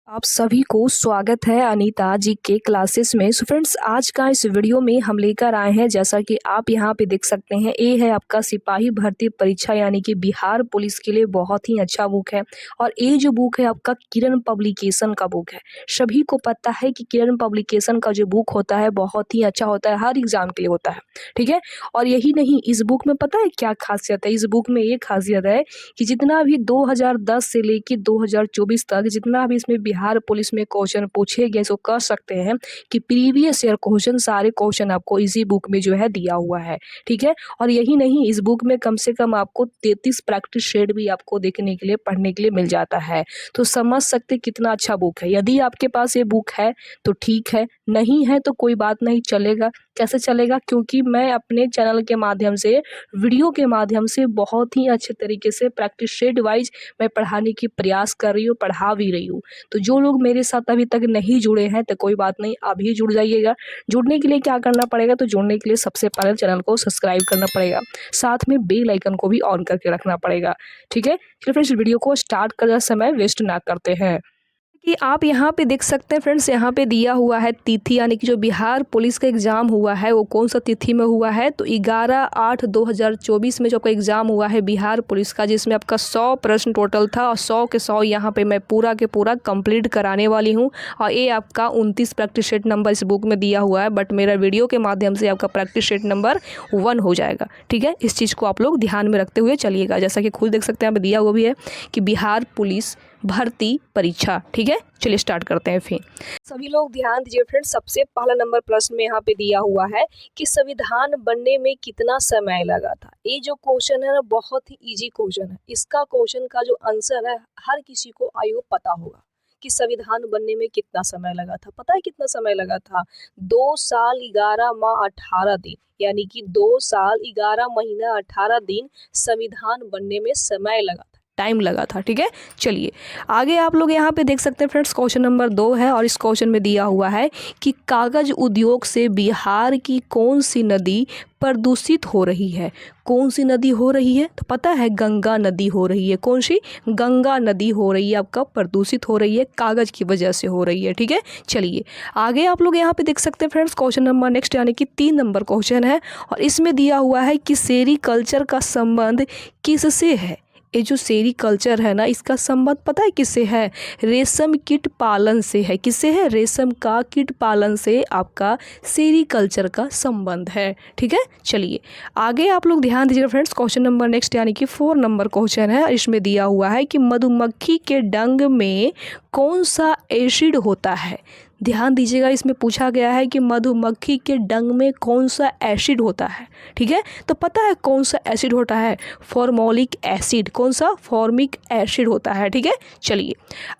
आप सभी को स्वागत है अनीता जी के क्लासेस में। सो फ्रेंड्स, आज का इस वीडियो में हम लेकर आए हैं, जैसा कि आप यहाँ पे देख सकते हैं, ये है आपका सिपाही भर्ती परीक्षा यानी कि बिहार पुलिस के लिए बहुत ही अच्छा बुक है। और ये जो बुक है आपका किरण पब्लिकेशन का बुक है। सभी को पता है कि किरण पब्लिकेशन का जो बुक होता है बहुत ही अच्छा होता है, हर एग्जाम के लिए होता है, ठीक है। और यही नहीं, इस बुक में पता है क्या खासियत है? इस बुक में ये खासियत है कि जितना भी 2010 से लेकर 2024 तक जितना भी इसमें बिहार पुलिस में क्वेश्चन पूछे गए, सो कह सकते हैं कि प्रीवियस ईयर क्वेश्चन, सारे क्वेश्चन आपको इसी बुक में जो है दिया हुआ है, ठीक है। और यही नहीं, इस बुक में कम से कम आपको 33 प्रैक्टिस शेड भी आपको देखने के लिए, पढ़ने के लिए मिल जाता है। तो समझ सकते कितना अच्छा बुक है। यदि आपके पास ये बुक है तो ठीक है, नहीं है तो कोई बात नहीं, चलेगा। कैसे चलेगा? क्योंकि मैं अपने चैनल के माध्यम से, वीडियो के माध्यम से बहुत ही अच्छे तरीके से प्रैक्टिस शेड वाइज मैं पढ़ाने की प्रयास कर रही हूँ, पढ़ा भी रही हूँ। तो जो लोग मेरे साथ अभी तक नहीं जुड़े हैं तो कोई बात नहीं, अभी जुड़ जाइएगा। जुड़ने के लिए क्या करना पड़ेगा? तो जुड़ने के लिए सबसे पहले चैनल को सब्सक्राइब करना पड़ेगा, साथ में बेल आइकन को भी ऑन करके रखना पड़ेगा, ठीक है। चलिए फ्रेंड्स, वीडियो को स्टार्ट कर, समय वेस्ट ना करते हैं। कि आप यहाँ पे देख सकते हैं फ्रेंड्स, यहाँ पे दिया हुआ है तिथि, यानी कि जो बिहार पुलिस का एग्ज़ाम हुआ है वो कौन सा तिथि में हुआ है? तो 11/8/2024 में जो आपका एग्ज़ाम हुआ है बिहार पुलिस का, जिसमें आपका 100 प्रश्न टोटल था और 100 के 100 यहाँ पे मैं पूरा के पूरा कंप्लीट कराने वाली हूँ। और ये आपका 29 प्रैक्टिस सेट नंबर इस बुक में दिया हुआ है, बट मेरा वीडियो के माध्यम से आपका प्रैक्टिस सेट नंबर 1 हो जाएगा, ठीक है। इस चीज़ को आप लोग ध्यान में रखते हुए चलिएगा। जैसा कि खुद देख सकते हैं यहाँ पे दिया हुआ भी है कि बिहार पुलिस भर्ती परीक्षा, ठीक है। चलिए स्टार्ट करते हैं। फिर सभी लोग ध्यान दीजिए फ्रेंड्स, सबसे पहला नंबर प्रश्न में यहाँ पे दिया हुआ है कि संविधान बनने में कितना समय लगा था। ये जो क्वेश्चन है ना, बहुत ही इजी क्वेश्चन है। इसका क्वेश्चन का जो आंसर है हर किसी को आयु पता होगा कि संविधान बनने में कितना समय लगा था। पता है कितना समय लगा था? 2 साल 11 माह 18 दिन, यानी कि 2 साल 11 महीना 18 दिन संविधान बनने में समय लगा था, टाइम लगा था, ठीक है। चलिए आगे आप लोग यहाँ पे देख सकते हैं फ्रेंड्स, क्वेश्चन नंबर 2 है और इस क्वेश्चन में दिया हुआ है कि कागज उद्योग से बिहार की कौन सी नदी प्रदूषित हो रही है? कौन सी नदी हो रही है? तो पता है गंगा नदी हो रही है। कौन सी? गंगा नदी हो रही है, आपका प्रदूषित हो रही है, कागज की वजह से हो रही है, ठीक है। चलिए आगे आप लोग यहाँ पे देख सकते हैं फ्रेंड्स, क्वेश्चन नंबर नेक्स्ट यानी कि 3 नंबर क्वेश्चन है और इसमें दिया हुआ है कि सेरीकल्चर का संबंध किससे है? ये जो सेरीकल्चर है ना, इसका संबंध पता है किससे है? रेशम कीट पालन से है। किससे है? रेशम का कीट पालन से आपका सेरीकल्चर का संबंध है, ठीक है। चलिए आगे आप लोग ध्यान दीजिएगा फ्रेंड्स, क्वेश्चन नंबर नेक्स्ट यानी कि 4 नंबर क्वेश्चन है। इसमें दिया हुआ है कि मधुमक्खी के डंक में कौन सा एसिड होता है? ध्यान दीजिएगा, इसमें पूछा गया है कि मधुमक्खी के डंक में कौन सा एसिड होता है, ठीक है। तो पता है कौन सा एसिड होता है? फॉर्मोलिक एसिड। कौन सा? फॉर्मिक एसिड होता है, ठीक है। चलिए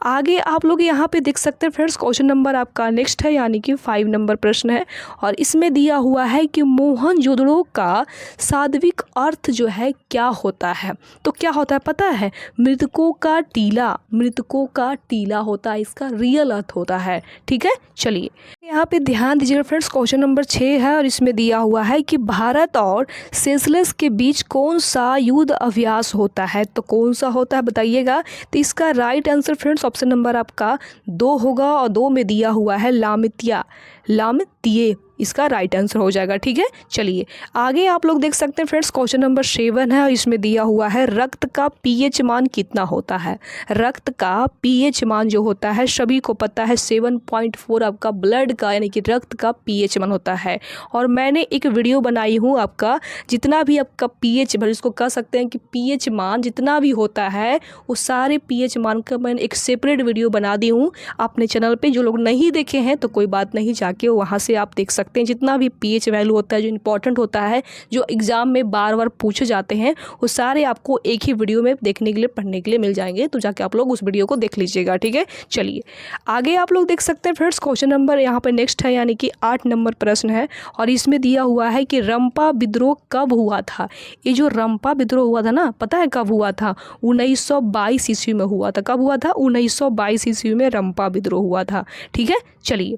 आगे आप लोग यहाँ पे देख सकते हैं फ्रेंड्स, क्वेश्चन नंबर आपका नेक्स्ट है यानी कि 5 नंबर प्रश्न है और इसमें दिया हुआ है कि मोहनजोदड़ो का शाब्दिक अर्थ जो है क्या होता है? तो क्या होता है पता है? मृतकों का टीला। मृतकों का टीला होता है, इसका रियल अर्थ होता है, ठीक है। चलिए यहाँ पे ध्यान दीजिएगा फ्रेंड्स, क्वेश्चन नंबर 6 है और इसमें दिया हुआ है कि भारत और सेशेल्स के बीच कौन सा युद्ध अभ्यास होता है? तो कौन सा होता है बताइएगा। तो इसका right answer friends option number आपका 2 होगा और 2 में दिया हुआ है लामितिया, लामितिये, इसका राइट आंसर हो जाएगा, ठीक है। चलिए आगे आप लोग देख सकते हैं फ्रेंड्स, क्वेश्चन नंबर 7 है और इसमें दिया हुआ है रक्त का पीएच मान कितना होता है? रक्त का पीएच मान जो होता है सभी को पता है 7.4 आपका ब्लड का यानी कि रक्त का पीएच मान होता है। और मैंने एक वीडियो बनाई हूँ, आपका जितना भी आपका पीएच, इसको कह सकते हैं कि पीएच मान जितना भी होता है वो सारे पीएच मान का मैंने एक सेपरेट वीडियो बना दी हूँ अपने चैनल पे। जो लोग नहीं देखे हैं तो कोई बात नहीं, जाके वहाँ से आप देख सकते हैं। जितना भी पीएच वैल्यू होता है, जो इंपॉर्टेंट होता है, जो एग्जाम में बार बार पूछे जाते हैं, वो सारे आपको एक ही वीडियो में देखने के लिए, पढ़ने के लिए मिल जाएंगे। तो जाके आप लोग उस वीडियो को देख लीजिएगा, ठीक है। चलिए आगे आप लोग देख सकते हैं फ्रेंड्स, क्वेश्चन नंबर यहाँ पे नेक्स्ट है यानी कि 8 नंबर प्रश्न है और इसमें दिया हुआ है कि रंपा विद्रोह कब हुआ था? ये जो रंपा विद्रोह हुआ था ना, पता है कब हुआ था? 1922 ईस्वी में हुआ था। कब हुआ था? 1922 ईस्वी में रंपा विद्रोह हुआ था, ठीक है। चलिए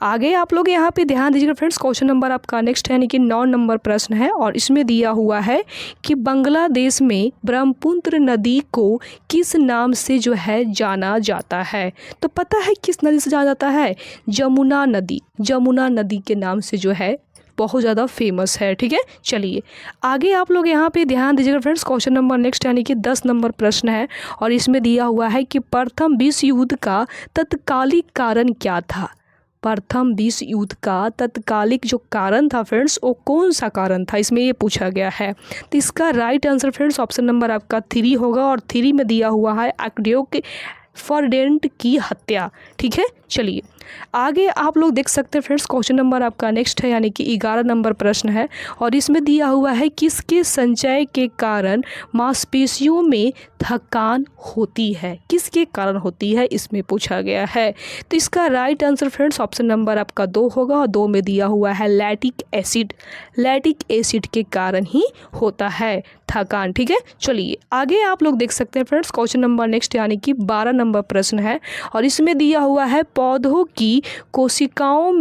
आगे आप लोग यहाँ पे ध्यान दीजिएगा दीजिएगा फ्रेंड्स। क्वेश्चन नंबर आपका नेक्स्ट है, यानी कि 9 नंबर प्रश्न है और इसमें दिया हुआ है कि बांग्लादेश में ब्रह्मपुत्र नदी को किस नाम से जो है जाना जाता है। तो पता है किस नदी से जाना जाता है? जमुना नदी। जमुना नदी के नाम से जो है बहुत ज़्यादा फेमस है। ठीक है, चलिए आगे आप लोग यहाँ पे ध्यान दीजिएगा फ्रेंड्स। क्वेश्चन नंबर नेक्स्ट यानी कि 10 नंबर प्रश्न है और इसमें दिया हुआ है कि प्रथम विश्व युद्ध का तत्कालिक कारण क्या था। प्रथम विश्व युद्ध का तत्कालिक जो कारण था फ्रेंड्स, वो कौन सा कारण था, इसमें ये पूछा गया है। तो इसका right answer friends option number आपका 3 होगा और 3 में दिया हुआ है एक्डियो फर्डेंट की हत्या। ठीक है, चलिए आगे आप लोग देख सकते हैं फ्रेंड्स। क्वेश्चन नंबर आपका नेक्स्ट है, यानी कि 11 नंबर प्रश्न है और इसमें दिया हुआ है किसके संचय के कारण मांसपेशियों में थकान होती है। किसके कारण होती है, इसमें पूछा गया है। तो इसका right answer friends option number आपका 2 होगा और 2 में दिया हुआ है लैक्टिक एसिड। लैक्टिक एसिड के कारण ही होता है थकान। ठीक है, चलिए आगे आप लोग देख सकते हैं फ्रेंड्स। क्वेश्चन नंबर नेक्स्ट यानी कि 12 नंबर प्रश्न है और इसमें दिया हुआ है पौधों की कोशिकाओं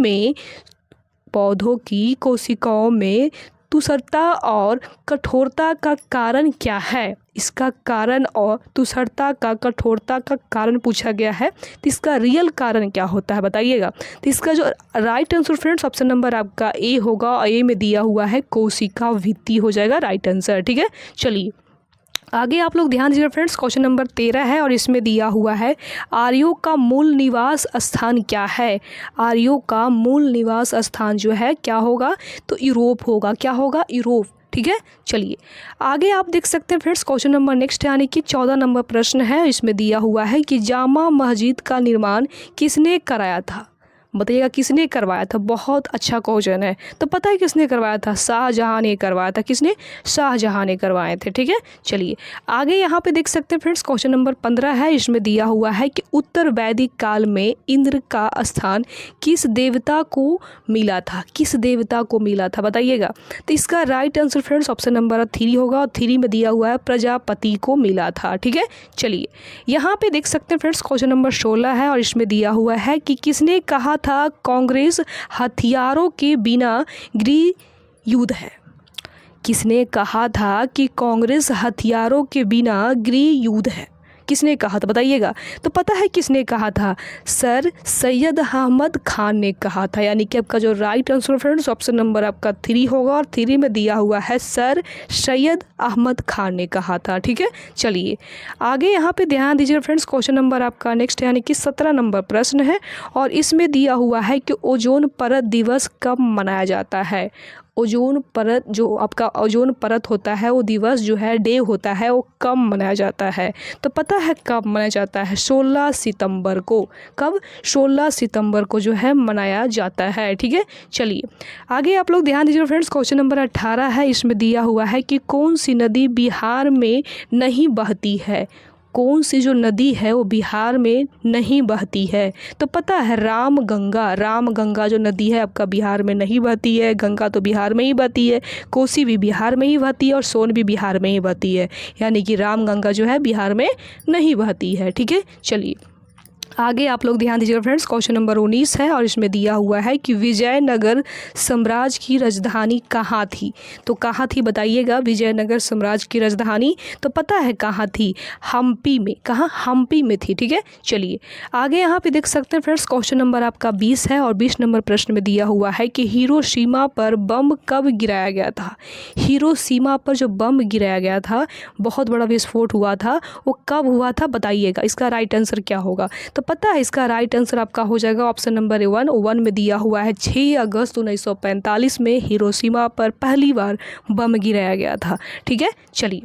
में तुषरता और कठोरता का कारण क्या है। इसका कारण और तुषरता का कठोरता का कारण पूछा गया है। तो इसका रियल कारण क्या होता है बताइएगा। तो इसका जो right answer friends option number आपका ए होगा और ए में दिया हुआ है कोशिका भित्ति हो जाएगा राइट आंसर। ठीक है, चलिए आगे आप लोग ध्यान दीजिए फ्रेंड्स। क्वेश्चन नंबर 13 है और इसमें दिया हुआ है आर्यों का मूल निवास स्थान क्या है। आर्यों का मूल निवास स्थान जो है क्या होगा, तो यूरोप होगा। क्या होगा, यूरोप। ठीक है, चलिए आगे आप देख सकते हैं फ्रेंड्स। क्वेश्चन नंबर नेक्स्ट यानी कि 14 नंबर प्रश्न है। इसमें दिया हुआ है कि जामा मस्जिद का निर्माण किसने कराया था। बताइएगा किसने करवाया था। बहुत अच्छा क्वेश्चन है। तो पता है किसने करवाया था, शाहजहां ने करवाया था। किसने, शाहजहां ने करवाए थे। ठीक है, चलिए आगे यहाँ पे देख सकते हैं फ्रेंड्स। क्वेश्चन नंबर 15 है। इसमें दिया हुआ है कि उत्तर वैदिक काल में इंद्र का स्थान किस देवता को मिला था। किस देवता को मिला था बताइएगा। तो इसका right answer friends option number 3 होगा और 3 में दिया हुआ है प्रजापति को मिला था। ठीक है, चलिए यहाँ पे देख सकते हैं फ्रेंड्स। क्वेश्चन नंबर 16 है और इसमें दिया हुआ है कि किसने कहा था कांग्रेस हथियारों के बिना गृह युद्ध है। किसने कहा था कि कांग्रेस हथियारों के बिना गृह युद्ध है। किसने कहा था बताइएगा। तो पता है किसने कहा था, सर सैयद अहमद खान ने कहा था। यानी कि आपका जो right answer friends option number आपका 3 होगा और 3 में दिया हुआ है सर सैयद अहमद खान ने कहा था। ठीक है, चलिए आगे यहाँ पे ध्यान दीजिए फ्रेंड्स। क्वेश्चन नंबर आपका नेक्स्ट यानी कि 17 नंबर प्रश्न है और इसमें दिया हुआ है कि ओजोन परत दिवस कब मनाया जाता है। ओजोन परत, जो आपका ओजोन परत होता है वो दिवस जो है डे होता है वो कब मनाया जाता है। तो पता है कब मनाया जाता है, 16 सितंबर को। कब, 16 सितंबर को जो है मनाया जाता है। ठीक है, चलिए आगे आप लोग ध्यान दीजिए फ्रेंड्स। क्वेश्चन नंबर 18 है। इसमें दिया हुआ है कि कौन सी नदी बिहार में नहीं बहती है। कौन सी जो नदी है वो बिहार में नहीं बहती है। तो पता है रामगंगा। रामगंगा जो नदी है आपका बिहार में नहीं बहती है। गंगा तो बिहार में ही बहती है, कोसी भी बिहार में ही बहती है और सोन भी बिहार में ही बहती है। यानी कि रामगंगा जो है बिहार में नहीं बहती है। ठीक है, चलिए आगे आप लोग ध्यान दीजिएगा फ्रेंड्स। क्वेश्चन नंबर 19 है और इसमें दिया हुआ है कि विजयनगर साम्राज्य की राजधानी कहाँ थी। तो कहाँ थी बताइएगा विजयनगर साम्राज्य की राजधानी। तो पता है कहाँ थी, हम्पी में। कहाँ, हम्पी में थी। ठीक है, चलिए आगे यहाँ पे देख सकते हैं फ्रेंड्स। क्वेश्चन नंबर आपका 20 है और 20 नंबर प्रश्न में दिया हुआ है कि हिरोशिमा पर बम कब गिराया गया था। हिरोशिमा पर जो बम गिराया गया था, बहुत बड़ा विस्फोट हुआ था, वो कब हुआ था बताइएगा। इसका राइट आंसर क्या होगा। तो पता है इसका राइट आंसर आपका हो जाएगा ऑप्शन नंबर 1 में दिया हुआ है 6 अगस्त 1945 में हिरोशिमा पर पहली बार बम गिराया गया था। ठीक है, चलिए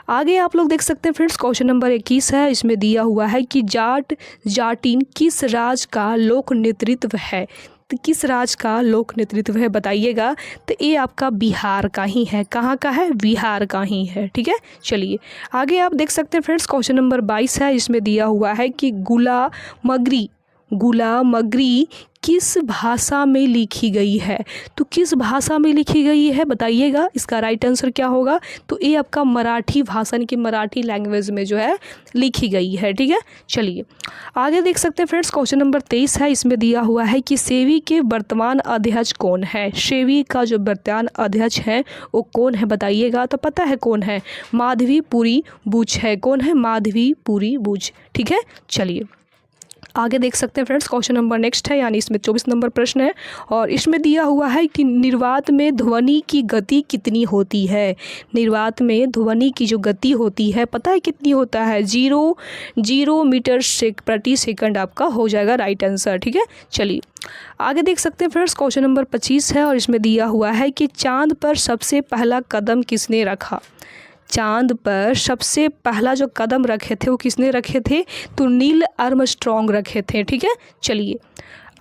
आगे आप लोग देख सकते हैं फ्रेंड्स। क्वेश्चन नंबर 21 है। इसमें दिया हुआ है कि जाटिन किस राज्य का लोक नेतृत्व है। तो किस राज्य का लोक नेतृत्व है बताइएगा। तो ये आपका बिहार का ही है। कहाँ का है, बिहार का ही है। ठीक है, चलिए आगे आप देख सकते हैं फ्रेंड्स। क्वेश्चन नंबर 22 है। इसमें दिया हुआ है कि गुलामगिरी किस भाषा में लिखी गई है। तो किस भाषा में लिखी गई है बताइएगा, इसका राइट आंसर क्या होगा। तो ये आपका मराठी भाषा यानी कि मराठी लैंग्वेज में जो है लिखी गई है। ठीक है, चलिए आगे देख सकते हैं फ्रेंड्स। क्वेश्चन नंबर 23 है, इसमें दिया हुआ है कि सेवी के वर्तमान अध्यक्ष कौन है। सेवी का जो वर्तमान अध्यक्ष है वो कौन है बताइएगा। तो पता है कौन है, माधवीपुरी बुच है। कौन है, माधवीपुरी बुच। ठीक है, चलिए आगे देख सकते हैं फ्रेंड्स। क्वेश्चन नंबर नेक्स्ट है, यानी इसमें 24 नंबर प्रश्न है और इसमें दिया हुआ है कि निर्वात में ध्वनि की गति कितनी होती है। निर्वात में ध्वनि की जो गति होती है पता है कितनी होता है, 0 मीटर प्रति सेकंड आपका हो जाएगा राइट आंसर। ठीक है, चलिए आगे देख सकते हैं फ्रेंड्स। क्वेश्चन नंबर 25 है और इसमें दिया हुआ है कि चांद पर सबसे पहला कदम किसने रखा। चांद पर सबसे पहला जो कदम रखे थे वो किसने रखे थे, तो नील आर्मस्ट्रॉन्ग रखे थे। ठीक है, चलिए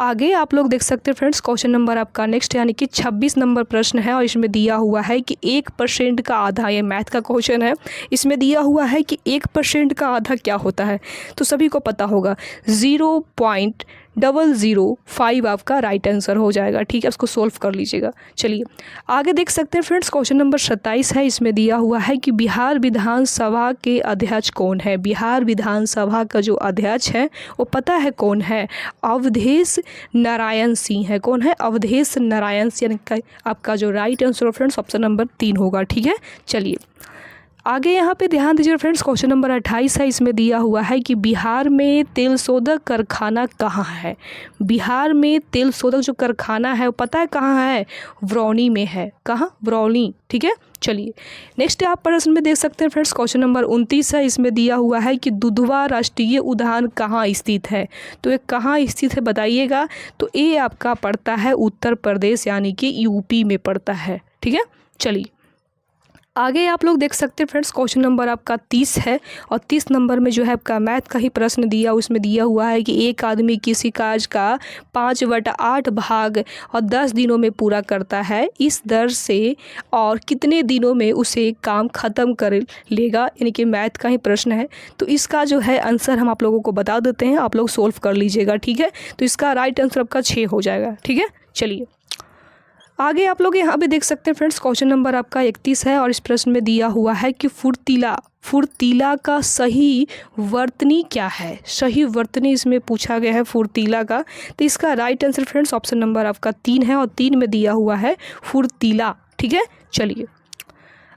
आगे आप लोग देख सकते हैं फ्रेंड्स। क्वेश्चन नंबर आपका नेक्स्ट यानी कि 26 नंबर प्रश्न है और इसमें दिया हुआ है कि 1% का आधा, ये मैथ का क्वेश्चन है। इसमें दिया हुआ है कि 1% का आधा क्या होता है, तो सभी को पता होगा 0.005 आपका राइट आंसर हो जाएगा। ठीक है, उसको सोल्व कर लीजिएगा। चलिए आगे देख सकते हैं फ्रेंड्स। क्वेश्चन नंबर 27 है, इसमें दिया हुआ है कि बिहार विधानसभा के अध्यक्ष कौन है। बिहार विधानसभा का जो अध्यक्ष है वो पता है कौन है, अवधेश नारायण सिंह है। कौन है, अवधेश नारायण सिंह। आपका जो right answer friends option number 3 होगा। ठीक है, चलिए आगे यहाँ पे ध्यान दीजिए फ्रेंड्स। क्वेश्चन नंबर 28 है, इसमें दिया हुआ है कि बिहार में तेल शोधक कारखाना कहाँ है। बिहार में तेल शोधक जो कारखाना है वो पता है कहाँ है, बरौनी में है। कहाँ, बरौनी। ठीक है, चलिए नेक्स्ट आप प्रश्न में देख सकते हैं फ्रेंड्स। क्वेश्चन नंबर 29 है, इसमें दिया हुआ है कि दुधवा राष्ट्रीय उद्यान कहाँ स्थित है। तो ये कहाँ स्थित है बताइएगा। तो ये आपका पड़ता है उत्तर प्रदेश यानी कि यूपी में पड़ता है। ठीक है, चलिए आगे आप लोग देख सकते हैं फ्रेंड्स। क्वेश्चन नंबर आपका 30 है और 30 नंबर में जो है आपका मैथ का ही प्रश्न दिया, उसमें दिया हुआ है कि एक आदमी किसी कार्य का 5/8 भाग और 10 दिनों में पूरा करता है, इस दर से और कितने दिनों में उसे काम ख़त्म कर लेगा। यानी कि मैथ का ही प्रश्न है। तो इसका जो है आंसर हम आप लोगों को बता देते हैं, आप लोग सोल्व कर लीजिएगा। ठीक है, तो इसका राइट आंसर आपका 6 हो जाएगा। ठीक है, चलिए आगे आप लोग यहाँ पे देख सकते हैं फ्रेंड्स। क्वेश्चन नंबर आपका 31 है और इस प्रश्न में दिया हुआ है कि फुर्तीला का सही वर्तनी क्या है। सही वर्तनी इसमें पूछा गया है फुर्तीला का। तो इसका right answer friends option number आपका 3 है और 3 में दिया हुआ है फुर्तीला। ठीक है, चलिए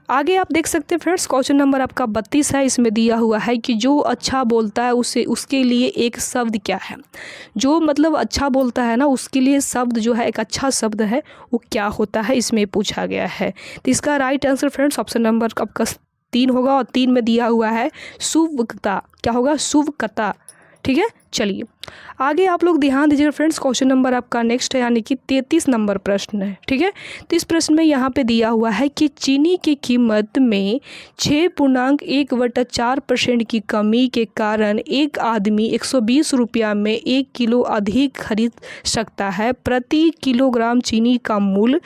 आगे आप देख सकते हैं फ्रेंड्स। क्वेश्चन नंबर आपका 32 है, इसमें दिया हुआ है कि जो अच्छा बोलता है उसके लिए एक शब्द क्या है। जो मतलब अच्छा बोलता है ना उसके लिए शब्द जो है एक अच्छा शब्द है वो क्या होता है, इसमें पूछा गया है। तो इसका right answer friends option number आपका 3 होगा और 3 में दिया हुआ है शुभकता। क्या होगा, शुभकता। ठीक है, चलिए आगे आप लोग ध्यान दीजिए फ्रेंड्स। क्वेश्चन नंबर आपका नेक्स्ट है यानी कि 33 नंबर प्रश्न है। ठीक है, तो इस प्रश्न में यहाँ पे दिया हुआ है कि चीनी की कीमत में 6.1/4% की कमी के कारण एक आदमी 120 रुपया में 1 किलो अधिक खरीद सकता है। प्रति किलोग्राम चीनी का मूल्य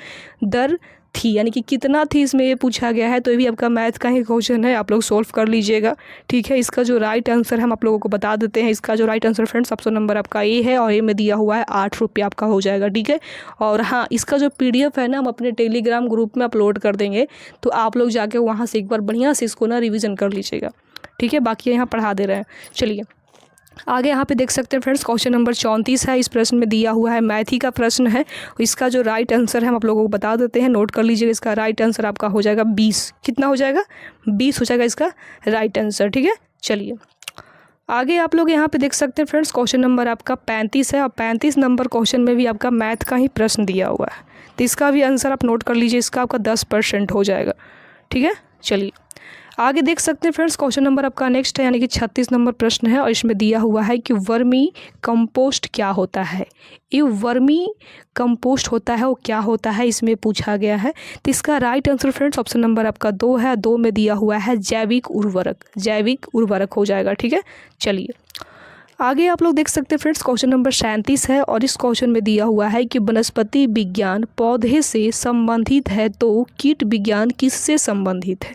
दर थी, यानी कि कितना थी इसमें ये पूछा गया है। तो ये भी आपका मैथ का ही क्वेश्चन है, आप लोग सोल्व कर लीजिएगा। ठीक है, इसका जो राइट आंसर हम आप लोगों को बता देते हैं। इसका जो right answer friends option number आपका ए है और ए में दिया हुआ है 8 रुपया आपका हो जाएगा। ठीक है, और हाँ इसका जो PDF है ना हम अपने टेलीग्राम ग्रुप में अपलोड कर देंगे, तो आप लोग जाके वहाँ से एक बार बढ़िया से इसको ना रिविज़न कर लीजिएगा। ठीक है, बाकी यहाँ पढ़ा दे रहे हैं। चलिए आगे यहाँ पे देख सकते हैं फ्रेंड्स। क्वेश्चन नंबर 34 है, इस प्रश्न में दिया हुआ है मैथ ही का प्रश्न है। इसका जो राइट आंसर है हम आप लोगों को बता देते हैं, नोट कर लीजिएगा। इसका राइट आंसर आपका हो जाएगा 20। कितना हो जाएगा, 20 हो जाएगा इसका राइट आंसर। ठीक है, चलिए आगे आप लोग यहाँ पे देख सकते हैं फ्रेंड्स। क्वेश्चन नंबर आपका 35 है और 35 नंबर क्वेश्चन में भी आपका मैथ का ही प्रश्न दिया हुआ है। तो इसका भी आंसर आप नोट कर लीजिए, इसका आपका 10% हो जाएगा। ठीक है, चलिए आगे देख सकते हैं फ्रेंड्स। क्वेश्चन नंबर आपका नेक्स्ट है यानी कि 36 नंबर प्रश्न है और इसमें दिया हुआ है कि वर्मी कंपोस्ट क्या होता है। ये वर्मी कंपोस्ट होता है वो क्या होता है, इसमें पूछा गया है। तो इसका right answer friends option number आपका 2 है। 2 में दिया हुआ है जैविक उर्वरक। जैविक उर्वरक हो जाएगा। ठीक है, चलिए आगे आप लोग देख सकते हैं फ्रेंड्स। क्वेश्चन नंबर 37 है और इस क्वेश्चन में दिया हुआ है कि वनस्पति विज्ञान पौधे से संबंधित है तो कीट विज्ञान किससे संबंधित है।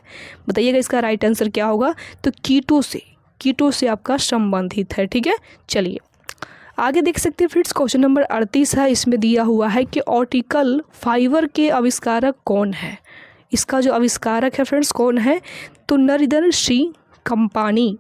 बताइएगा इसका राइट आंसर क्या होगा। तो कीटों से आपका संबंधित है। ठीक है, चलिए आगे देख सकते हैं फ्रेंड्स क्वेश्चन नंबर 38 है, इसमें दिया हुआ है कि ऑप्टिकल फाइबर के आविष्कारक कौन है। इसका जो आविष्कारक है फ्रेंड्स कौन है, तो नरिदन सी कंपानी,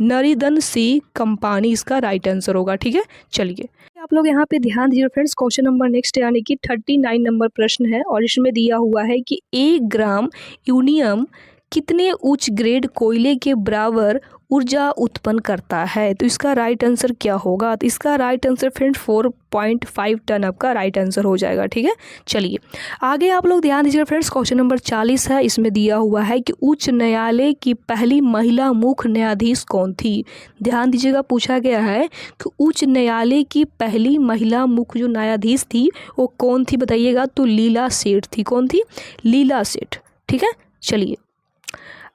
नरिदन सी कंपानी इसका राइट आंसर होगा। ठीक है, चलिए आप लोग यहाँ पे ध्यान दीजिए फ्रेंड्स, क्वेश्चन नंबर नेक्स्ट यानी कि 39 नंबर प्रश्न है और इसमें दिया हुआ है कि 1 ग्राम यूनियम कितने उच्च ग्रेड कोयले के बराबर ऊर्जा उत्पन्न करता है। तो इसका राइट आंसर क्या होगा, तो इसका राइट आंसर फ्रेंड्स 4.5 टन आपका राइट आंसर हो जाएगा। ठीक है, चलिए आगे आप लोग ध्यान दीजिए फ्रेंड्स, क्वेश्चन नंबर 40 है, इसमें दिया हुआ है कि उच्च न्यायालय की पहली महिला मुख्य न्यायाधीश कौन थी। ध्यान दीजिएगा, पूछा गया है कि उच्च न्यायालय की पहली महिला मुख्य जो न्यायाधीश थी वो कौन थी, बताइएगा। तो लीला सेठ थी। कौन थी, लीला सेठ। ठीक है, चलिए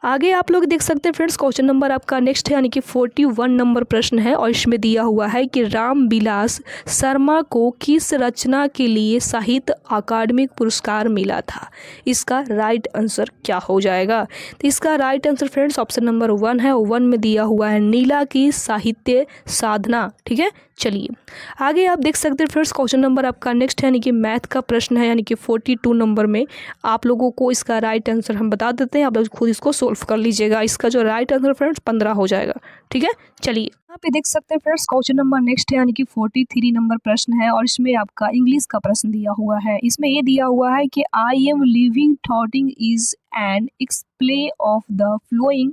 आगे आप लोग देख सकते हैं फ्रेंड्स, क्वेश्चन नंबर आपका नेक्स्ट है यानी कि 41 नंबर प्रश्न है और इसमें दिया हुआ है कि रामविलास शर्मा को किस रचना के लिए साहित्य अकादमी पुरस्कार मिला था। इसका राइट आंसर क्या हो जाएगा, तो इसका right answer friends option number 1 है। 1 में दिया हुआ है नीला की साहित्य साधना। ठीक है, चलिए आगे आप देख सकते हैं फ्रेंड्स, क्वेश्चन नंबर आपका नेक्स्ट है यानी कि मैथ का प्रश्न है यानी कि 42 नंबर में आप लोगों को इसका राइट आंसर हम बता देते हैं, आप लोग खुद इसको सोल्व कर लीजिएगा। इसका जो राइट आंसर फ्रेंड्स 15 हो जाएगा। ठीक है, चलिए यहाँ पे देख सकते हैं फ्रेंड्स, क्वेश्चन नंबर नेक्स्ट है यानी कि 43 नंबर प्रश्न है और इसमें आपका इंग्लिश का प्रश्न दिया हुआ है। इसमें ये दिया हुआ है कि I am living thoughting is an example of the flowing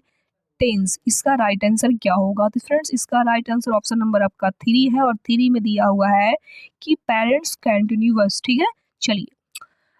tense. इसका राइट आंसर क्या होगा, तो फ्रेंड्स इसका राइट आंसर ऑप्शन नंबर आपका 3 है और 3 में दिया हुआ है कि पेरेंट्स कंटिन्यूअस। ठीक है, चलिए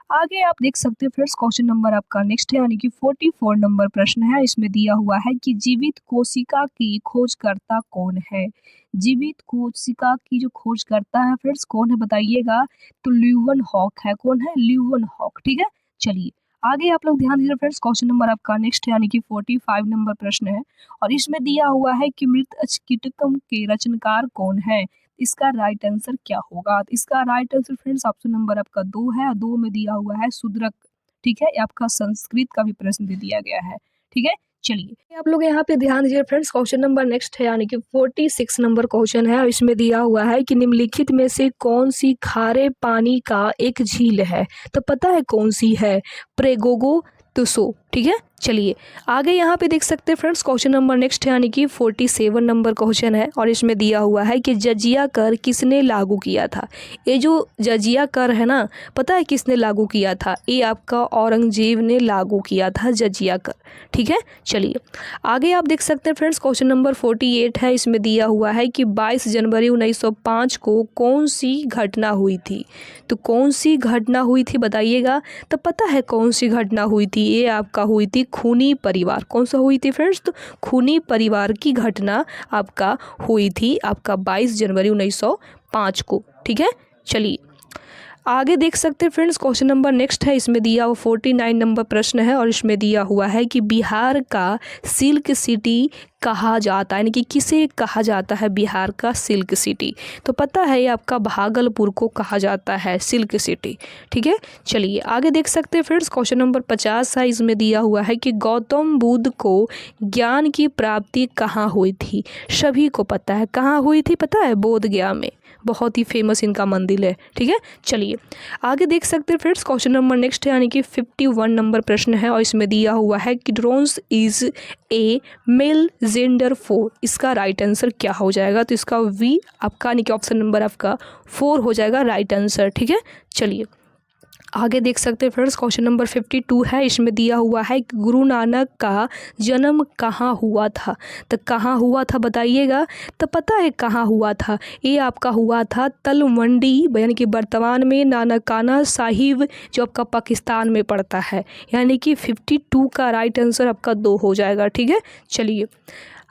आगे आप देख सकते हैं फ्रेंड्स, क्वेश्चन नंबर आपका नेक्स्ट है यानी कि 44 नंबर प्रश्न है। इसमें दिया हुआ है कि जीवित कोशिका की खोजकर्ता कौन है। जीवित कोशिका की जो खोजकर्ता है फ्रेंड्स कौन है, बताइएगा। तो ल्यूवन हॉक है। कौन है, ल्यूवन हॉक। ठीक है, चलिए आगे आप लोग ध्यान दीजिए फ्रेंड्स, क्वेश्चन नंबर आपका नेक्स्ट है यानी कि 45 नंबर प्रश्न है और इसमें दिया हुआ है कि मृत अचकीटकम के रचनाकार कौन है। इसका राइट आंसर क्या होगा, तो इसका right answer friends option number आपका 2 है। 2 में दिया हुआ है शूद्रक। ठीक है, आपका संस्कृत का भी प्रश्न दे दिया गया है। ठीक है, चलिए आप लोग यहाँ पे ध्यान दीजिए फ्रेंड्स, क्वेश्चन नंबर नेक्स्ट है यानी कि 46 नंबर क्वेश्चन है और इसमें दिया हुआ है कि निम्नलिखित में से कौन सी खारे पानी का एक झील है। तो पता है कौन सी है, प्रेगोगो तुसो। ठीक है, चलिए आगे यहाँ पे देख सकते हैं फ्रेंड्स, क्वेश्चन नंबर नेक्स्ट है यानी कि 47 नंबर क्वेश्चन है और इसमें दिया हुआ है कि जजिया कर किसने लागू किया था। ये जो जजिया कर है ना, पता है किसने लागू किया था, ये आपका औरंगजेब ने लागू किया था जजिया कर। ठीक है, चलिए आगे आप देख सकते हैं फ्रेंड्स, क्वेश्चन नंबर 48 है। इसमें दिया हुआ है कि 22 जनवरी 1905 को कौन सी घटना हुई थी। तो कौन सी घटना हुई थी, बताइएगा। तो पता है कौन सी घटना हुई थी, ये आपका हुई थी खूनी परिवार। कौन सा हुई थी फ्रेंड्स, तो खूनी परिवार की घटना आपका हुई थी आपका 22 जनवरी 1905 को। ठीक है, चलिए आगे देख सकते हैं फ्रेंड्स, क्वेश्चन नंबर नेक्स्ट है। इसमें दिया हुआ 49 नंबर प्रश्न है और इसमें दिया हुआ है कि बिहार का सिल्क सिटी कहा जाता है, यानी कि किसे कहा जाता है बिहार का सिल्क सिटी। तो पता है ये आपका भागलपुर को कहा जाता है सिल्क सिटी। ठीक है, चलिए आगे देख सकते हैं फ्रेंड्स, क्वेश्चन नंबर 50 है। इसमें दिया हुआ है कि गौतम बुद्ध को ज्ञान की प्राप्ति कहाँ हुई थी। सभी को पता है कहाँ हुई थी, पता है, बोध गया में। बहुत ही फेमस इनका मंदिर है। ठीक है, चलिए आगे देख सकते हैं फ्रेंड्स, क्वेश्चन नंबर नेक्स्ट है यानी कि 51 नंबर प्रश्न है और इसमें दिया हुआ है कि drones is a male gender 4। इसका राइट आंसर क्या हो जाएगा, तो इसका वी आपका यानी कि ऑप्शन नंबर आपका 4 हो जाएगा राइट आंसर। ठीक है, चलिए आगे देख सकते हैं फ्रेंड्स, क्वेश्चन नंबर 52 है। इसमें दिया हुआ है कि गुरु नानक का जन्म कहाँ हुआ था। तो कहाँ हुआ था, बताइएगा। तो पता है कहाँ हुआ था, ये आपका हुआ था तलवंडी, यानी कि वर्तमान में नानकाना साहिब जो आपका पाकिस्तान में पड़ता है। यानी कि 52 का राइट आंसर आपका 2 हो जाएगा। ठीक है, चलिए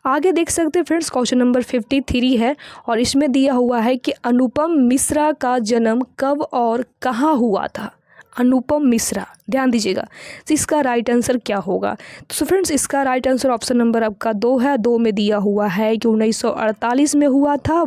आगे देख सकते हैं फ्रेंड्स, क्वेश्चन नंबर 53 है और इसमें दिया हुआ है कि अनुपम मिश्रा का जन्म कब और कहाँ हुआ था। अनुपम मिश्रा, ध्यान दीजिएगा, तो इसका राइट आंसर क्या होगा। तो फ्रेंड्स इसका राइट आंसर ऑप्शन नंबर आपका 2 है। 2 में दिया हुआ है कि 1948 में हुआ था,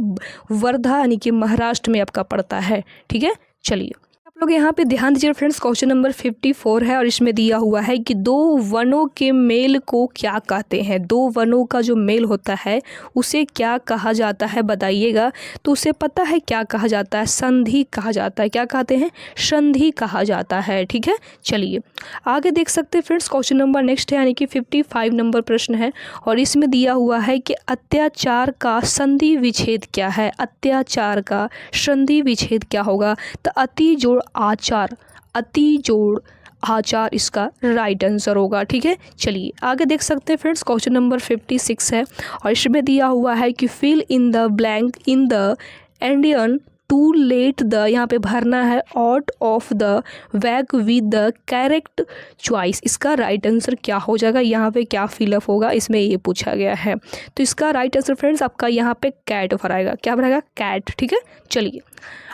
वर्धा यानी कि महाराष्ट्र में आपका पड़ता है। ठीक है, चलिए आप लोग यहाँ पे ध्यान दीजिए फ्रेंड्स, क्वेश्चन नंबर 54 है और इसमें दिया हुआ है कि दो वनों के मेल को क्या कहते हैं। दो वनों का जो मेल होता है उसे क्या कहा जाता है बताइएगा। तो उसे पता है क्या कहा जाता है, संधि कहा जाता है। क्या कहते हैं, संधि कहा जाता है। ठीक है, चलिए आगे देख सकते हैं फ्रेंड्स, क्वेश्चन नंबर नेक्स्ट है यानी कि 55 नंबर प्रश्न है और इसमें दिया हुआ है कि अत्याचार का संधि विच्छेद क्या है। अत्याचार का संधि विच्छेद क्या होगा, तो अति जोड़ आचार, अति जोड़ आचार इसका राइट आंसर होगा। ठीक है, चलिए आगे देख सकते हैं फ्रेंड्स, क्वेश्चन नंबर 56 है और इसमें दिया हुआ है कि fill in the blank in the Indian to let the, यहाँ पे भरना है out of the wag with the correct choice. इसका राइट आंसर क्या हो जाएगा, यहाँ पे क्या फिलअप होगा, इसमें ये पूछा गया है। तो इसका राइट आंसर फ्रेंड्स आपका यहाँ पे कैट भराएगा। क्या भराएगा, कैट। ठीक है, चलिए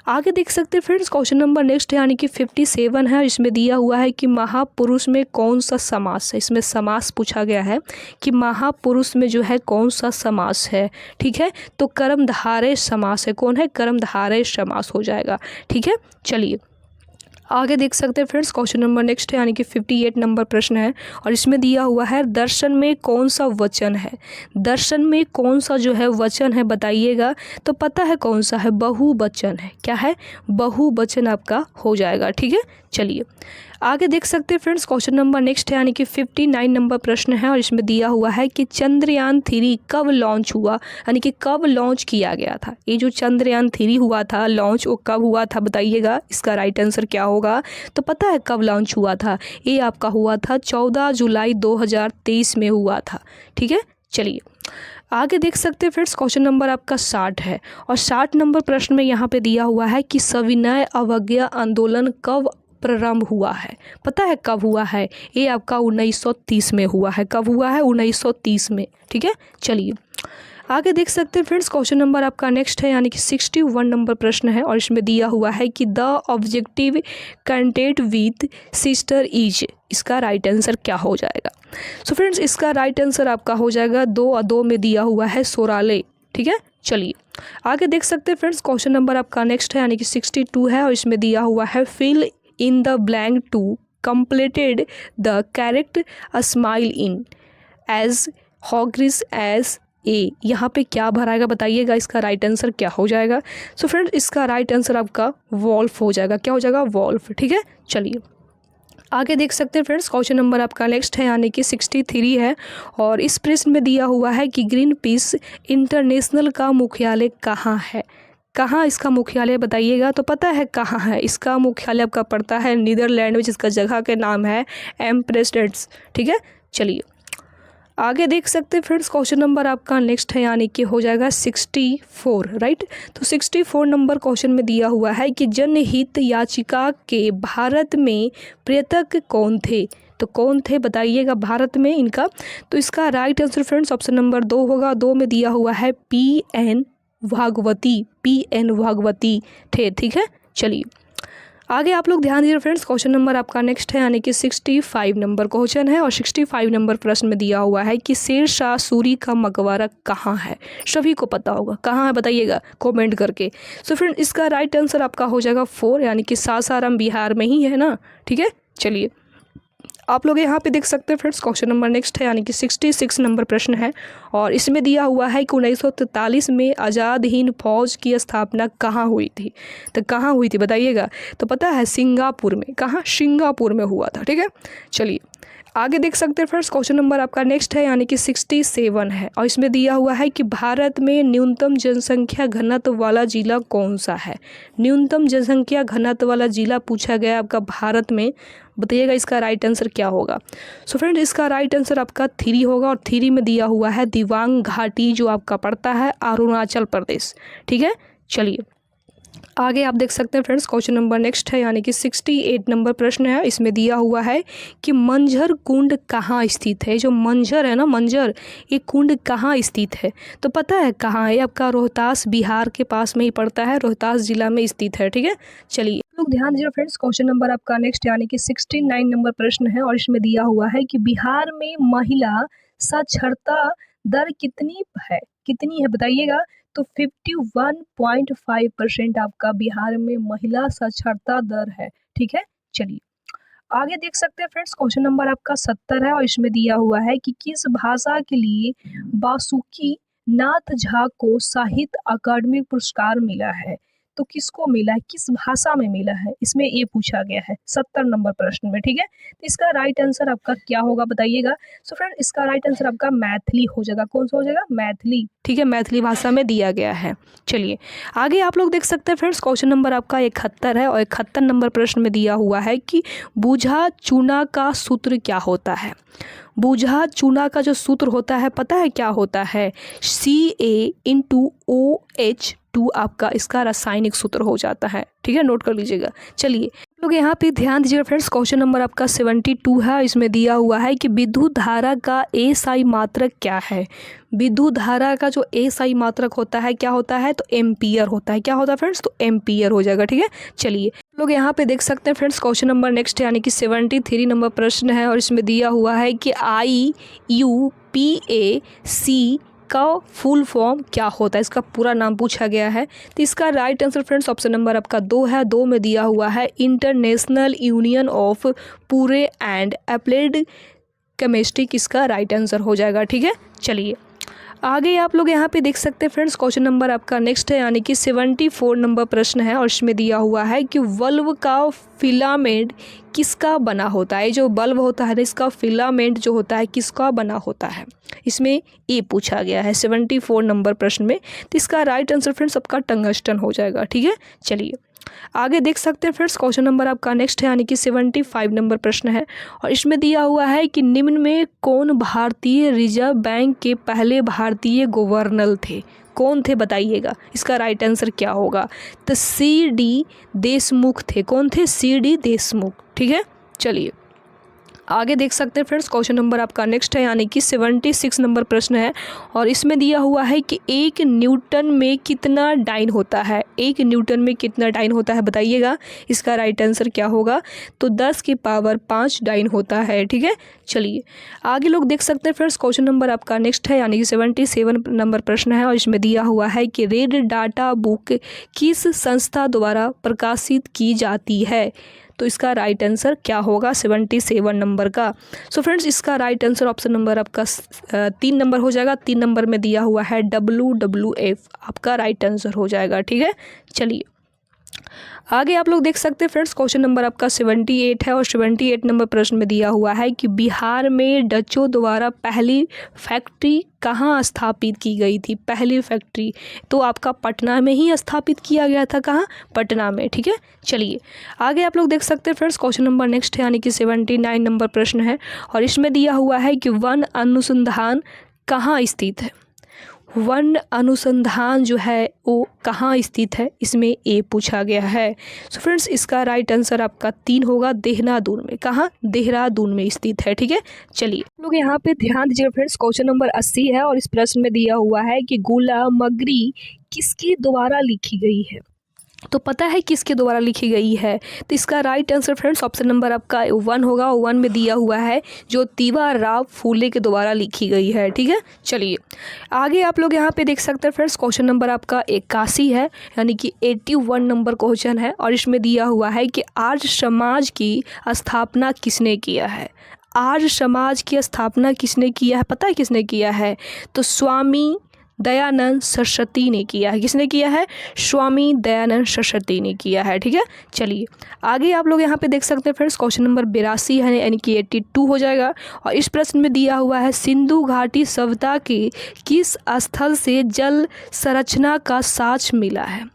आगे देख सकते हैं फ्रेंड्स, क्वेश्चन नंबर नेक्स्ट है यानी कि 57 है। इसमें दिया हुआ है कि महापुरुष में कौन सा समास है। इसमें समास पूछा गया है कि महापुरुष में जो है कौन सा समास है। ठीक है, तो कर्मधारय समास है। कौन है, कर्मधारय समास हो जाएगा। ठीक है, चलिए आगे देख सकते हैं फ्रेंड्स, क्वेश्चन नंबर नेक्स्ट है यानी कि 58 नंबर प्रश्न है और इसमें दिया हुआ है दर्शन में कौन सा वचन है। दर्शन में कौन सा जो है वचन है बताइएगा। तो पता है कौन सा है, बहुवचन है। क्या है, बहुवचन आपका हो जाएगा। ठीक है, चलिए आगे देख सकते हैं फ्रेंड्स, क्वेश्चन नंबर नेक्स्ट है यानी कि 59 नंबर प्रश्न है और इसमें दिया हुआ है कि चंद्रयान 3 कब लॉन्च हुआ, यानी कि कब लॉन्च किया गया था। ये जो चंद्रयान 3 हुआ था लॉन्च, वो कब हुआ था बताइएगा। इसका राइट आंसर क्या होगा, तो पता है कब लॉन्च हुआ था, ये आपका हुआ था 14 जुलाई 2023 में हुआ था। ठीक है, चलिए आगे देख सकते हैं फ्रेंड्स, क्वेश्चन नंबर आपका 60 है और 60 नंबर प्रश्न में यहाँ पे दिया हुआ है कि सविनय अवज्ञा आंदोलन कब प्रारंभ हुआ है। पता है कब हुआ है, ये आपका 1930 में हुआ है। कब हुआ है, 1930 में। ठीक है, चलिए आगे देख सकते हैं फ्रेंड्स, क्वेश्चन नंबर आपका नेक्स्ट है यानी कि 61 नंबर प्रश्न है और इसमें दिया हुआ है कि the objective content with sister is. इसका राइट आंसर क्या हो जाएगा। सो फ्रेंड्स इसका राइट आंसर आपका हो जाएगा 2 और 2 में दिया हुआ है सोराले। ठीक है, चलिए आगे देख सकते हैं फ्रेंड्स, क्वेश्चन नंबर आपका नेक्स्ट है यानी कि 62 है और इसमें दिया हुआ है fill in the blank to completed the correct smile in as hoggish as ए। यहाँ पे क्या भराएगा बताइएगा, इसका राइट आंसर क्या हो जाएगा। सो फ्रेंड्स इसका राइट आंसर आपका वॉल्फ हो जाएगा। क्या हो जाएगा, वॉल्फ। ठीक है, चलिए आगे देख सकते हैं फ्रेंड्स, क्वेश्चन नंबर आपका नेक्स्ट है यानी कि 63 है और इस प्रश्न में दिया हुआ है कि ग्रीन पीस इंटरनेशनल का मुख्यालय कहाँ है। कहाँ इसका मुख्यालय बताइएगा। तो पता है कहाँ है, इसका मुख्यालय आपका पड़ता है नीदरलैंड में, जिसका जगह के नाम है एम्प्रेस्टेड्स। ठीक है, चलिए आगे देख सकते हैं फ्रेंड्स, क्वेश्चन नंबर आपका नेक्स्ट है यानी कि हो जाएगा 64। राइट, तो 64 नंबर क्वेश्चन में दिया हुआ है कि जनहित याचिका के भारत में प्रेतक कौन थे। तो कौन थे बताइएगा भारत में इनका। तो इसका right answer friends option number 2 होगा। 2 में दिया हुआ है PN भागवती। PN भागवती थे। ठीक है, चलिए आगे आप लोग ध्यान दीजिए फ्रेंड्स, क्वेश्चन नंबर आपका नेक्स्ट है यानी कि 65 नंबर क्वेश्चन है और 65 नंबर प्रश्न में दिया हुआ है कि शेर शाह सूरी का मकबरा कहाँ है। सभी को पता होगा कहाँ है, बताइएगा कमेंट करके। सो फ्रेंड इसका राइट आंसर आपका हो जाएगा 4 यानी कि सासाराम बिहार में ही है ना। ठीक है, चलिए आप लोग यहाँ पे देख सकते हैं फ्रेंड्स, क्वेश्चन नंबर नेक्स्ट है यानी कि 66 नंबर प्रश्न है और इसमें दिया हुआ है कि 1943 में आज़ाद हिंद फौज की स्थापना कहाँ हुई थी। तो कहाँ हुई थी बताइएगा। तो पता है सिंगापुर में। कहाँ, सिंगापुर में हुआ था। ठीक है, चलिए आगे देख सकते हैं फ्रेंड्स, क्वेश्चन नंबर आपका नेक्स्ट है यानी कि 67 है और इसमें दिया हुआ है कि भारत में न्यूनतम जनसंख्या घनत्व वाला जिला कौन सा है। न्यूनतम जनसंख्या घनत्व वाला जिला पूछा गया आपका भारत में, बताइएगा इसका राइट आंसर क्या होगा। सो फ्रेंड्स इसका राइट आंसर आपका 3 होगा और 3 में दिया हुआ है दिबांग घाटी, जो आपका पड़ता है अरुणाचल प्रदेश। ठीक है, चलिए आगे आप देख सकते हैं फ्रेंड्स, क्वेश्चन नंबर नेक्स्ट है यानी कि 68 नंबर प्रश्न है। इसमें दिया हुआ है कि मंझर कुंड कहाँ स्थित है। जो मंझर है ना, मंझर, ये कुंड कहाँ स्थित है। तो पता है कहाँ है, आपका रोहतास बिहार के पास में ही पड़ता है, रोहतास जिला में स्थित है। ठीक है, चलिए लोग ध्यान दीजिए फ्रेंड्स, क्वेश्चन नंबर आपका नेक्स्ट यानी कि 69 नंबर प्रश्न है और इसमें दिया हुआ है कि बिहार में महिला साक्षरता दर कितनी है बताइएगा। तो 51.5% आपका बिहार में महिला साक्षरता दर है। ठीक है, चलिए आगे देख सकते हैं फ्रेंड्स, क्वेश्चन नंबर आपका 70 है और इसमें दिया हुआ है कि किस भाषा के लिए बासुकी नाथ झा को साहित्य अकादमी पुरस्कार मिला है। तो किसको मिला है, किस भाषा में मिला है, इसमें ये पूछा गया है 70 नंबर प्रश्न में। ठीक है, तो इसका राइट आंसर आपका क्या होगा बताइएगा। सो फ्रेंड इसका राइट आंसर आपका मैथिली हो जाएगा। कौन सा हो जाएगा, मैथिली। ठीक है, मैथिली भाषा में दिया गया है। चलिए आगे आप लोग देख सकते हैं फ्रेंड्स, क्वेश्चन नंबर आपका 71 है और 71 नंबर प्रश्न में दिया हुआ है कि बूझा चूना का सूत्र क्या होता है। बूझा चूना का जो सूत्र होता है पता है क्या होता है, CA/OH2 आपका इसका रासायनिक सूत्र हो जाता है। ठीक है, नोट कर लीजिएगा। चलिए लोग यहाँ पे ध्यान दीजिएगा फ्रेंड्स, क्वेश्चन नंबर आपका 72 है। इसमें दिया हुआ है कि विद्युत धारा का SI मात्रक क्या है। विद्युत धारा का जो SI मात्रक होता है क्या होता है, तो एम्पियर होता है। क्या होता है फ्रेंड्स, तो एम्पियर हो जाएगा। ठीक है, चलिए लोग यहाँ पे देख सकते हैं फ्रेंड्स, क्वेश्चन नंबर नेक्स्ट यानी कि 73 नंबर प्रश्न है और इसमें दिया हुआ है कि IUPAC का फुल फॉर्म क्या होता है, इसका पूरा नाम पूछा गया है। तो इसका right answer friends option number आपका 2 है। 2 में दिया हुआ है इंटरनेशनल यूनियन ऑफ पूरे एंड अप्लाइड केमिस्ट्री, किसका राइट आंसर हो जाएगा। ठीक है, चलिए आगे आप लोग यहाँ पे देख सकते हैं फ्रेंड्स, क्वेश्चन नंबर आपका नेक्स्ट है यानी कि 74 नंबर प्रश्न है और इसमें दिया हुआ है कि बल्ब का फिलामेंट किसका बना होता है। जो बल्ब होता है इसका फिलामेंट जो होता है किसका बना होता है, इसमें ये पूछा गया है 74 नंबर प्रश्न में। तो इसका राइट आंसर फ्रेंड्स आपका टंगस्टन हो जाएगा। ठीक है, चलिए आगे देख सकते हैं फ्रेंड्स, क्वेश्चन नंबर आपका नेक्स्ट है यानी कि 75 नंबर प्रश्न है और इसमें दिया हुआ है कि निम्न में कौन भारतीय रिजर्व बैंक के पहले भारतीय गवर्नर थे। कौन थे बताइएगा, इसका राइट आंसर क्या होगा, तो CD देशमुख थे। कौन थे, CD देशमुख। ठीक है, चलिए आगे देख सकते हैं फ्रेंड्स, क्वेश्चन नंबर आपका नेक्स्ट है यानी कि 76 नंबर प्रश्न है और इसमें दिया हुआ है कि 1 न्यूटन में कितना डाइन होता है। 1 न्यूटन में कितना डाइन होता है बताइएगा, इसका राइट आंसर क्या होगा, तो 10 की पावर 5 डाइन होता है। ठीक है, चलिए आगे लोग देख सकते हैं फ्रेंड्स, क्वेश्चन नंबर आपका नेक्स्ट है यानी कि 77 नंबर प्रश्न है और इसमें दिया हुआ है कि रेड डाटा बुक किस संस्था द्वारा प्रकाशित की जाती है। तो इसका राइट आंसर क्या होगा, 77 नंबर का। सो फ्रेंड्स इसका राइट आंसर ऑप्शन नंबर आपका 3 नंबर हो जाएगा। 3 नंबर में दिया हुआ है WWF आपका राइट आंसर हो जाएगा। ठीक है, चलिए आगे आप लोग देख सकते हैं फ्रेंड्स, क्वेश्चन नंबर आपका 78 है और 78 नंबर प्रश्न में दिया हुआ है कि बिहार में डचों द्वारा पहली फैक्ट्री कहाँ स्थापित की गई थी। पहली फैक्ट्री तो आपका पटना में ही स्थापित किया गया था। कहाँ, पटना में। ठीक है, चलिए आगे आप लोग देख सकते हैं फ्रेंड्स, क्वेश्चन नंबर नेक्स्ट है यानी कि 79 नंबर प्रश्न है और इसमें दिया हुआ है कि वन अनुसंधान कहाँ स्थित है। वन अनुसंधान जो है वो कहाँ स्थित है, इसमें ए पूछा गया है। सो फ्रेंड्स इसका राइट आंसर आपका 3 होगा, देहरादून में। कहाँ, देहरादून में स्थित है। ठीक है, चलिए लोग यहाँ पे ध्यान दीजिए फ्रेंड्स, क्वेश्चन नंबर 80 है और इस प्रश्न में दिया हुआ है कि गुलामगिरी किसके द्वारा लिखी गई है। तो पता है किसके द्वारा लिखी गई है, तो इसका right answer friends option number आपका 1 होगा। 1 में दिया हुआ है ज्योतिबा राव फूले के द्वारा लिखी गई है। ठीक है, चलिए आगे आप लोग यहाँ पे देख सकते हैं फ्रेंड्स, क्वेश्चन नंबर आपका 81 है यानी कि 81 नंबर क्वेश्चन है और इसमें दिया हुआ है कि आर्य समाज की स्थापना किसने किया है। आर्य समाज की स्थापना किसने किया है, पता है किसने किया है, तो स्वामी दयानंद सरस्वती ने किया है। किसने किया है, स्वामी दयानंद सरस्वती ने किया है। ठीक है, चलिए आगे आप लोग यहाँ पे देख सकते हैं फ्रेंड्स, क्वेश्चन नंबर 82 है यानी कि 82 हो जाएगा और इस प्रश्न में दिया हुआ है सिंधु घाटी सभ्यता के किस स्थल से जल संरचना का साक्ष्य मिला है।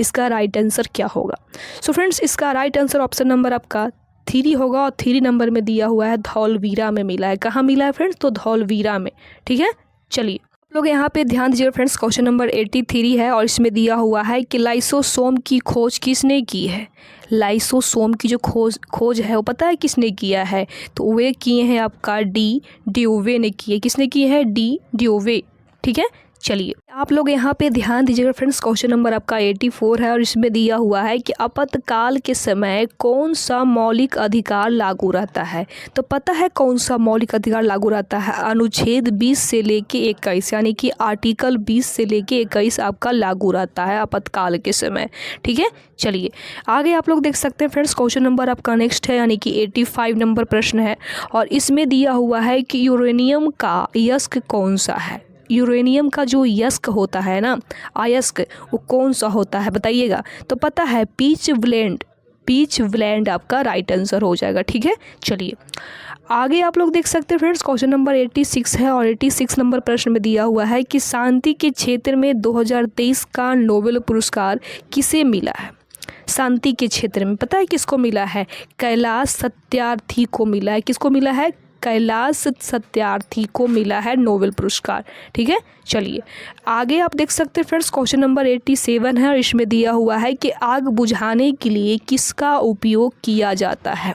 इसका राइट आंसर क्या होगा। सो फ्रेंड्स इसका राइट आंसर ऑप्शन नंबर आपका 3 होगा और 3 नंबर में दिया हुआ है धौलवीरा में मिला है। कहाँ मिला है फ्रेंड्स, तो धौलवीरा में। ठीक है, चलिए लोग यहाँ पे ध्यान दीजिए फ्रेंड्स, क्वेश्चन नंबर 83 है और इसमें दिया हुआ है कि लाइसोसोम की खोज किसने की है। लाइसोसोम की जो खोज है वो पता है किसने किया है, तो वे किए हैं आपका डी ड्यूवे ने किए। किसने किए हैं, डी ड्यूवे। ठीक है, चलिए आप लोग यहाँ पे ध्यान दीजिएगा फ्रेंड्स, क्वेश्चन नंबर आपका 84 है और इसमें दिया हुआ है कि आपातकाल के समय कौन सा मौलिक अधिकार लागू रहता है। तो पता है कौन सा मौलिक अधिकार लागू रहता है? अनुच्छेद 20 से लेके 21, यानी कि आर्टिकल 20 से लेके 21 आपका लागू रहता है आपातकाल के समय। ठीक है, चलिए आगे आप लोग देख सकते हैं फ्रेंड्स, क्वेश्चन नंबर आपका नेक्स्ट है, यानी कि 85 नंबर प्रश्न है और इसमें दिया हुआ है कि यूरेनियम का अयस्क कौन सा है। यूरेनियम का जो अयस्क होता है ना, अयस्क, वो कौन सा होता है बताइएगा। तो पता है पीच ब्लेंड आपका राइट आंसर हो जाएगा। ठीक है, चलिए आगे आप लोग देख सकते हैं फ्रेंड्स, क्वेश्चन नंबर 86 है और 86 नंबर प्रश्न में दिया हुआ है कि शांति के क्षेत्र में 2023 का नोबेल पुरस्कार किसे मिला है। शांति के क्षेत्र में पता है किसको मिला है? कैलाश सत्यार्थी को मिला है। किसको मिला है? कैलाश सत्यार्थी को मिला है नोबेल पुरस्कार। ठीक है, चलिए आगे आप देख सकते हैं फ्रेंड्स, क्वेश्चन नंबर 87 है और इसमें दिया हुआ है कि आग बुझाने के लिए किसका उपयोग किया जाता है।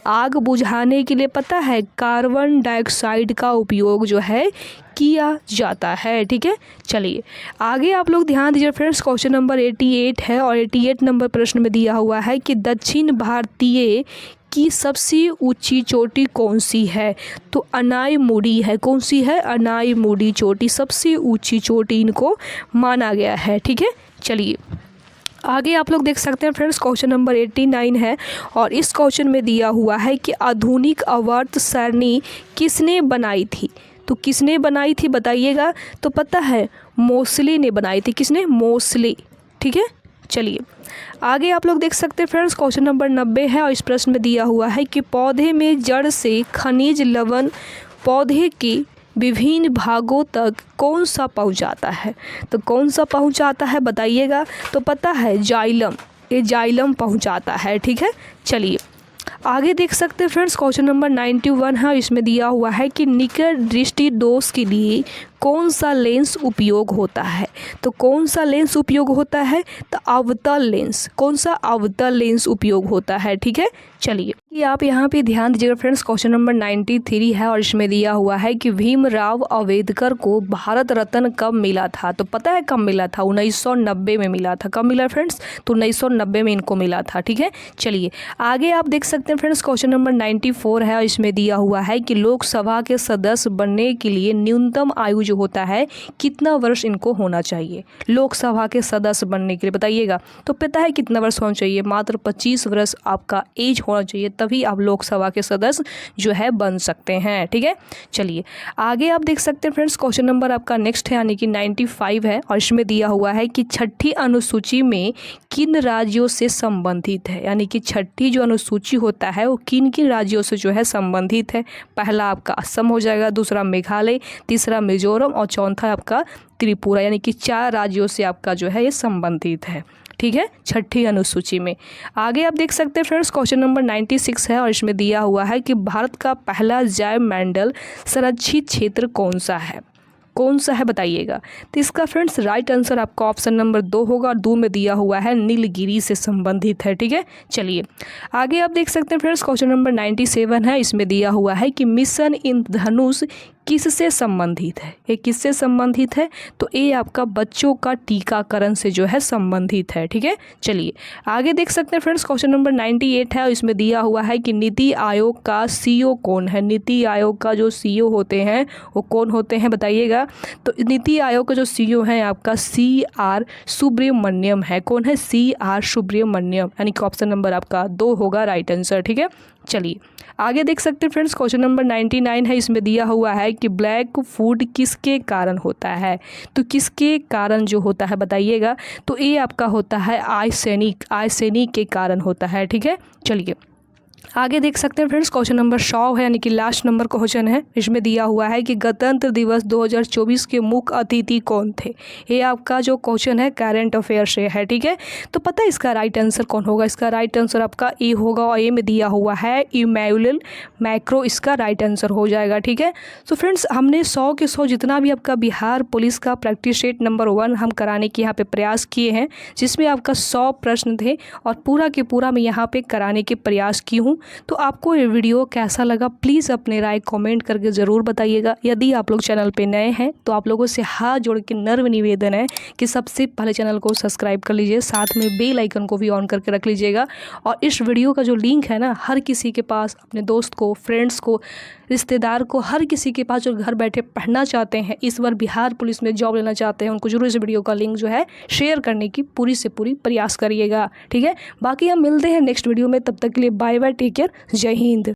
आग बुझाने के लिए पता है कार्बन डाइऑक्साइड का उपयोग जो है किया जाता है। ठीक है, चलिए आगे आप लोग ध्यान दीजिए फ्रेंड्स, क्वेश्चन नंबर 88 है और 88 नंबर प्रश्न में दिया हुआ है कि दक्षिण भारतीय की सबसे ऊंची चोटी कौन सी है। तो अनाईमुडी है। कौन सी है? अनाईमुडी चोटी सबसे ऊंची चोटी इनको माना गया है। ठीक है, चलिए आगे आप लोग देख सकते हैं फ्रेंड्स, क्वेश्चन नंबर 89 है और इस क्वेश्चन में दिया हुआ है कि आधुनिक आवर्त सारणी किसने बनाई थी। तो किसने बनाई थी बताइएगा। तो पता है मोस्ले ने बनाई थी। किसने? मोस्ले। ठीक है, चलिए आगे आप लोग देख सकते हैं फ्रेंड्स, क्वेश्चन नंबर 90 है और इस प्रश्न में दिया हुआ है कि पौधे में जड़ से खनिज लवण पौधे के विभिन्न भागों तक कौन सा पहुंचाता है। तो कौन सा पहुंचाता है बताइएगा। तो पता है जाइलम, ये जाइलम पहुंचाता है। ठीक है, चलिए आगे देख सकते हैं फ्रेंड्स, क्वेश्चन नंबर 91 है। इसमें दिया हुआ है कि निकट दृष्टि दोष के लिए कौन सा लेंस उपयोग होता है। तो कौन सा लेंस उपयोग होता है? तो अवतल लेंस। कौन सा? अवतल लेंस उपयोग होता है। ठीक है, चलिए कि आप यहाँ पे ध्यान दीजिएगा फ्रेंड्स, क्वेश्चन नंबर 93 है और इसमें दिया हुआ है कि भीमराव अंबेडकर को भारत रत्न कब मिला था। तो पता है कब मिला था? 1990 में मिला था। कब मिला फ्रेंड्स? तो 1990 में इनको मिला था। ठीक है, चलिए आगे आप देख सकते हैं फ्रेंड्स, क्वेश्चन नंबर 94 है और इसमें दिया हुआ है कि लोकसभा के सदस्य बनने के लिए न्यूनतम आयु जो होता है कितना वर्ष इनको होना चाहिए। लोकसभा के सदस्य बनने के लिए बताइएगा। तो पता है कितना वर्ष होना चाहिए? मात्र 25 वर्ष आपका एज होना चाहिए, तभी आप लोकसभा के सदस्य जो है बन सकते हैं। ठीक है, चलिए आगे आप देख सकते हैं फ्रेंड्स, क्वेश्चन नंबर आपका नेक्स्ट है, यानी कि 95 है और इसमें दिया हुआ है कि छठी अनुसूची में किन राज्यों से संबंधित है। यानी कि छठी जो अनुसूची होता है वो किन किन राज्यों से जो है संबंधित है। पहला आपका असम हो जाएगा, दूसरा मेघालय, तीसरा मिजोरम और चौथा आपका त्रिपुरा। यानी कि 4 राज्यों से आपका जो है ये संबंधित है। ठीक है, छठी अनुसूची में। आगे आप देख सकते हैं फ्रेंड्स, क्वेश्चन नंबर 96 है और इसमें दिया हुआ है कि भारत का पहला जैव मंडल संरक्षित क्षेत्र कौन सा है। कौन सा है बताइएगा। तो इसका फ्रेंड्स राइट आंसर आपका ऑप्शन नंबर 2 होगा और 2 में दिया हुआ है नीलगिरी से संबंधित है। ठीक है, चलिए आगे आप देख सकते हैं फ्रेंड्स, क्वेश्चन नंबर 97 है। इसमें दिया हुआ है कि मिशन इंद्रधनुष किससे संबंधित है। ये किससे संबंधित है? तो ये आपका बच्चों का टीकाकरण से जो है संबंधित है। ठीक है, चलिए आगे देख सकते हैं फ्रेंड्स, क्वेश्चन नंबर 98 है और इसमें दिया हुआ है कि नीति आयोग का सीईओ कौन है। नीति आयोग का जो सीईओ होते हैं वो कौन होते हैं बताइएगा। तो नीति आयोग का जो सीईओ है आपका CR सुब्रमण्यम है। कौन है? CR सुब्रमण्यम, यानी कि ऑप्शन नंबर आपका 2 होगा राइट आंसर। ठीक है, चलिए आगे देख सकते हैं फ्रेंड्स, क्वेश्चन नंबर 99 है। इसमें दिया हुआ है कि ब्लैक फूड किसके कारण होता है। तो किसके कारण जो होता है बताइएगा। तो ये आपका होता है आर्सेनिक के कारण होता है। ठीक है, चलिए आगे देख सकते हैं फ्रेंड्स, क्वेश्चन नंबर 100 है, यानी कि लास्ट नंबर क्वेश्चन है। इसमें दिया हुआ है कि गणतंत्र दिवस 2024 के मुख्य अतिथि कौन थे। ये आपका जो क्वेश्चन है करंट अफेयर से है। ठीक है, तो पता है इसका राइट आंसर कौन होगा। इसका राइट आंसर आपका ए होगा और ए में दिया हुआ है इमैनुअल मैक्रो, इसका राइट आंसर हो जाएगा। ठीक है, तो फ्रेंड्स हमने 100 के 100 जितना भी आपका बिहार पुलिस का प्रैक्टिस सेट नंबर 1 हम कराने के यहाँ पे प्रयास किए हैं, जिसमें आपका 100 प्रश्न थे और पूरा के पूरा मैं यहाँ पे कराने के प्रयास की हूँ। हूँ। तो आपको ये वीडियो कैसा लगा प्लीज़ अपने राय कमेंट करके ज़रूर बताइएगा। यदि आप लोग चैनल पे नए हैं तो आप लोगों से हाथ जोड़ के नर्म निवेदन है कि सबसे पहले चैनल को सब्सक्राइब कर लीजिए, साथ में बेल आइकन को भी ऑन करके रख लीजिएगा। और इस वीडियो का जो लिंक है ना, हर किसी के पास, अपने दोस्त को, फ्रेंड्स को, रिश्तेदार को, हर किसी के पास जो घर बैठे पढ़ना चाहते हैं, इस बार बिहार पुलिस में जॉब लेना चाहते हैं, उनको जरूर इस वीडियो का लिंक जो है शेयर करने की पूरी से पूरी प्रयास करिएगा। ठीक है, बाकी हम मिलते हैं नेक्स्ट वीडियो में, तब तक के लिए बाय बाय, टेक केयर, जय हिंद।